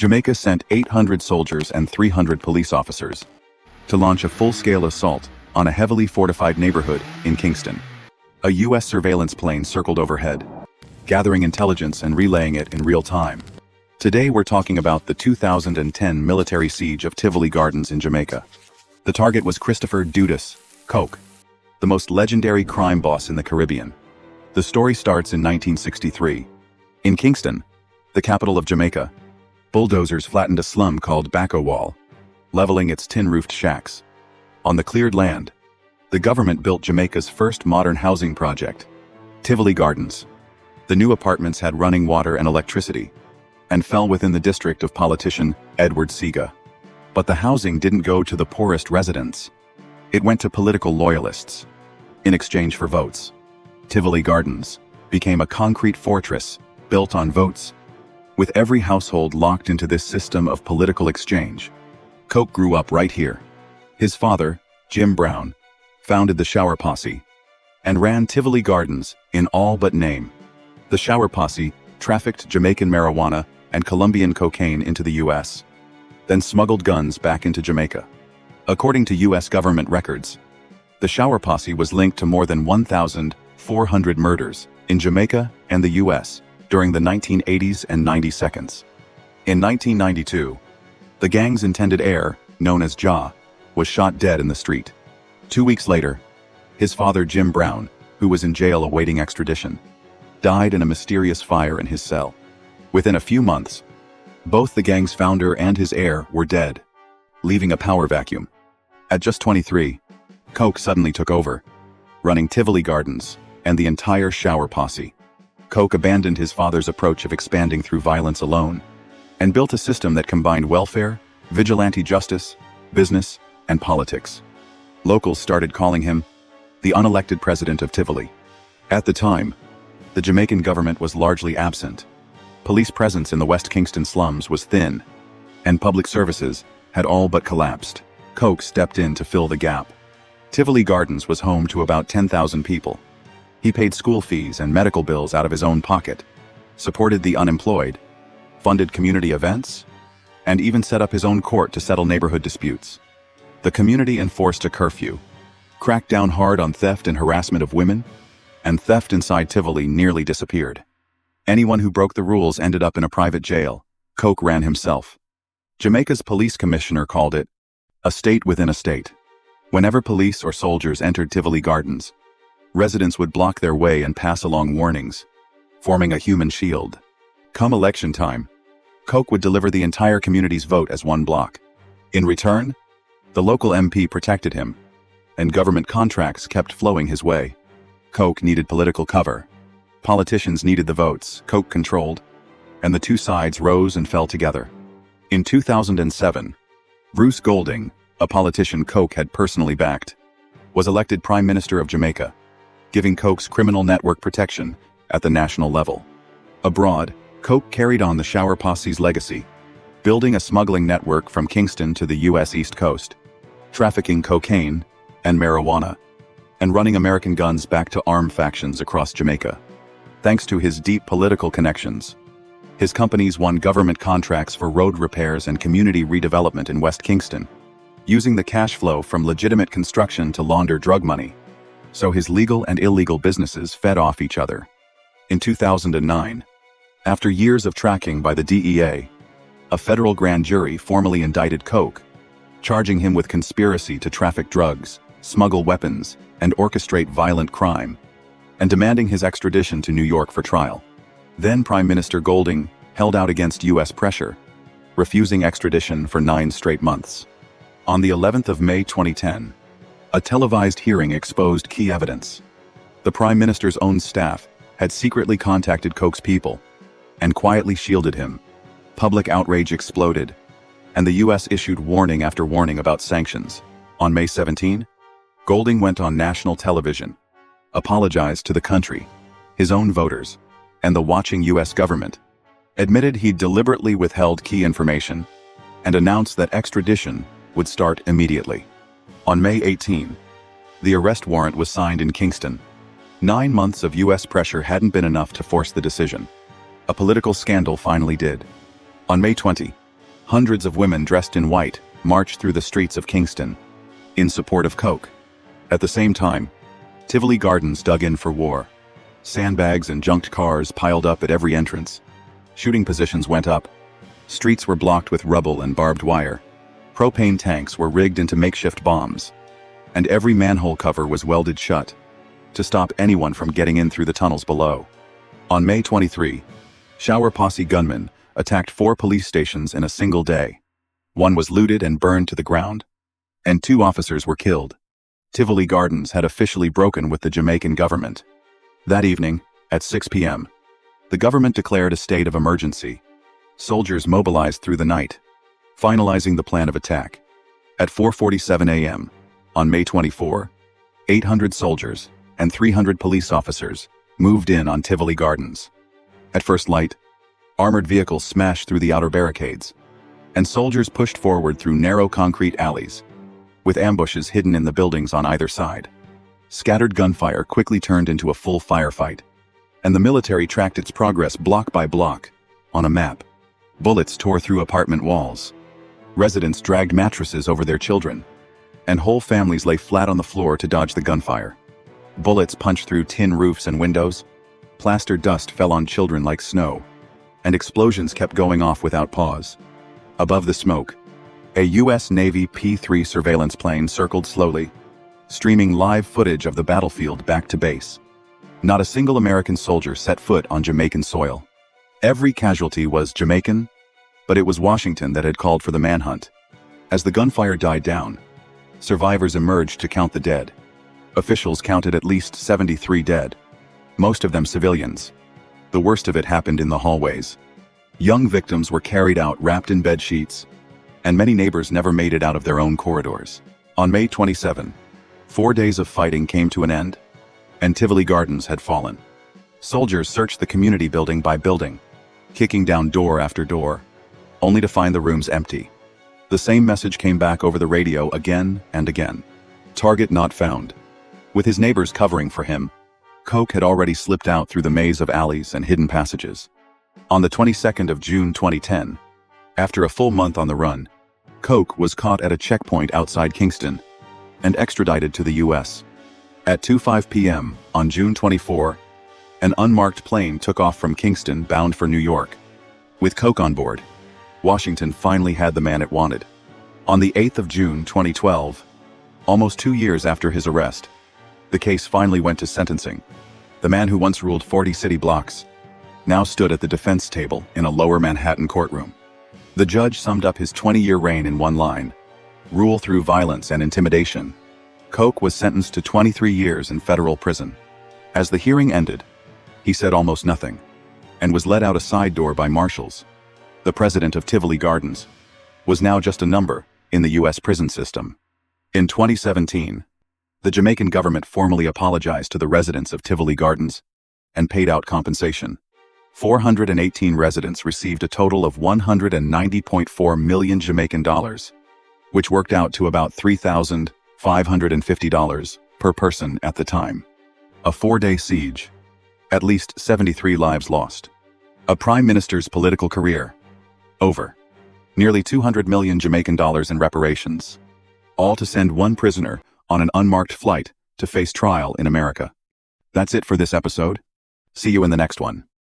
Jamaica sent 800 soldiers and 300 police officers to launch a full-scale assault on a heavily fortified neighborhood in Kingston. A U.S. surveillance plane circled overhead, gathering intelligence and relaying it in real time. Today we're talking about the 2010 military siege of Tivoli Gardens in Jamaica. The target was Christopher Dudas, Coke, the most legendary crime boss in the Caribbean. The story starts in 1963. In Kingston, the capital of Jamaica, bulldozers flattened a slum called Bacco Wall, leveling its tin-roofed shacks. On the cleared land, the government built Jamaica's first modern housing project, Tivoli Gardens. The new apartments had running water and electricity, and fell within the district of politician Edward Seaga. But the housing didn't go to the poorest residents. It went to political loyalists. In exchange for votes, Tivoli Gardens became a concrete fortress built on votes, with every household locked into this system of political exchange. Coke grew up right here. His father, Jim Brown, founded the Shower Posse and ran Tivoli Gardens in all but name. The Shower Posse trafficked Jamaican marijuana and Colombian cocaine into the U.S., then smuggled guns back into Jamaica. According to U.S. government records, the Shower Posse was linked to more than 1,400 murders in Jamaica and the U.S. during the 1980s and 90s. In 1992, the gang's intended heir, known as Ja, was shot dead in the street. 2 weeks later, his father Jim Brown, who was in jail awaiting extradition, died in a mysterious fire in his cell. Within a few months, both the gang's founder and his heir were dead, leaving a power vacuum. At just 23, Coke suddenly took over, running Tivoli Gardens and the entire Shower Posse. Coke abandoned his father's approach of expanding through violence alone, and built a system that combined welfare, vigilante justice, business, and politics. Locals started calling him the unelected president of Tivoli. At the time, the Jamaican government was largely absent. Police presence in the West Kingston slums was thin, and public services had all but collapsed. Coke stepped in to fill the gap. Tivoli Gardens was home to about 10,000 people. He paid school fees and medical bills out of his own pocket, supported the unemployed, funded community events, and even set up his own court to settle neighborhood disputes. The community enforced a curfew, cracked down hard on theft and harassment of women, and theft inside Tivoli nearly disappeared. Anyone who broke the rules ended up in a private jail. Coke ran himself. Jamaica's police commissioner called it a state within a state. Whenever police or soldiers entered Tivoli Gardens, residents would block their way and pass along warnings, forming a human shield. Come election time, Coke would deliver the entire community's vote as one block. In return, the local MP protected him, and government contracts kept flowing his way. Coke needed political cover. Politicians needed the votes Coke controlled, and the two sides rose and fell together. In 2007, Bruce Golding, a politician Coke had personally backed, was elected Prime Minister of Jamaica, giving Coke's criminal network protection at the national level. Abroad, Coke carried on the Shower Posse's legacy, building a smuggling network from Kingston to the U.S. East Coast, trafficking cocaine and marijuana, and running American guns back to armed factions across Jamaica. Thanks to his deep political connections, his companies won government contracts for road repairs and community redevelopment in West Kingston, using the cash flow from legitimate construction to launder drug money. So his legal and illegal businesses fed off each other. In 2009, after years of tracking by the DEA, a federal grand jury formally indicted Coke, charging him with conspiracy to traffic drugs, smuggle weapons, and orchestrate violent crime, and demanding his extradition to New York for trial. Then Prime Minister Golding held out against U.S. pressure, refusing extradition for 9 straight months. On the 11th of May 2010, a televised hearing exposed key evidence. The Prime Minister's own staff had secretly contacted Coke's people and quietly shielded him. Public outrage exploded, and the U.S. issued warning after warning about sanctions. On May 17, Golding went on national television, apologized to the country, his own voters, and the watching U.S. government, admitted he'd deliberately withheld key information, and announced that extradition would start immediately. On May 18, the arrest warrant was signed in Kingston. 9 months of U.S. pressure hadn't been enough to force the decision. A political scandal finally did. On May 20, Hundreds of women dressed in white marched through the streets of Kingston in support of Coke. At the same time, Tivoli Gardens dug in for war. Sandbags and junked cars piled up at every entrance. Shooting positions went up. Streets were blocked with rubble and barbed wire. Propane tanks were rigged into makeshift bombs. And every manhole cover was welded shut to stop anyone from getting in through the tunnels below. On May 23, shower posse gunmen attacked 4 police stations in a single day. One was looted and burned to the ground, and 2 officers were killed. Tivoli Gardens had officially broken with the Jamaican government. That evening, at 6 p.m., the government declared a state of emergency. Soldiers mobilized through the night, finalizing the plan of attack. At 4:47 a.m., on May 24, 800 soldiers and 300 police officers moved in on Tivoli Gardens. At first light, armored vehicles smashed through the outer barricades, and soldiers pushed forward through narrow concrete alleys, with ambushes hidden in the buildings on either side. Scattered gunfire quickly turned into a full firefight, and the military tracked its progress block by block on a map. Bullets tore through apartment walls. Residents dragged mattresses over their children, and whole families lay flat on the floor to dodge the gunfire. Bullets punched through tin roofs and windows. Plaster dust fell on children like snow, and explosions kept going off without pause. Above the smoke, a U.S. Navy P-3 surveillance plane circled slowly, streaming live footage of the battlefield back to base. Not a single American soldier set foot on Jamaican soil. Every casualty was Jamaican, but it was Washington that had called for the manhunt. As the gunfire died down, survivors emerged to count the dead. Officials counted at least 73 dead, most of them civilians. The worst of it happened in the hallways. Young victims were carried out wrapped in bed sheets, and many neighbors never made it out of their own corridors. On May 27, 4 days of fighting came to an end, and Tivoli Gardens had fallen. Soldiers searched the community building by building, kicking down door after door, only to find the rooms empty. The same message came back over the radio again and again. Target not found. With his neighbors covering for him, Coke had already slipped out through the maze of alleys and hidden passages. On the 22nd of June 2010, after a full month on the run, Coke was caught at a checkpoint outside Kingston and extradited to the U.S. At 2:05 p.m. on June 24, an unmarked plane took off from Kingston bound for New York. With Coke on board, Washington finally had the man it wanted. On the 8th of June 2012, almost 2 years after his arrest, the case finally went to sentencing. The man who once ruled 40 city blocks now stood at the defense table in a lower Manhattan courtroom. The judge summed up his 20-year reign in one line: rule through violence and intimidation. Coke was sentenced to 23 years in federal prison. As the hearing ended, he said almost nothing, and was led out a side door by marshals. The president of Tivoli Gardens was now just a number in the U.S. prison system. In 2017, the Jamaican government formally apologized to the residents of Tivoli Gardens and paid out compensation. 418 residents received a total of $190.4 million Jamaican dollars, which worked out to about $3,550 per person at the time. A 4-day siege. At least 73 lives lost. A prime minister's political career. Over. Nearly 200 million Jamaican dollars in reparations. All to send one prisoner on an unmarked flight to face trial in America. That's it for this episode. See you in the next one.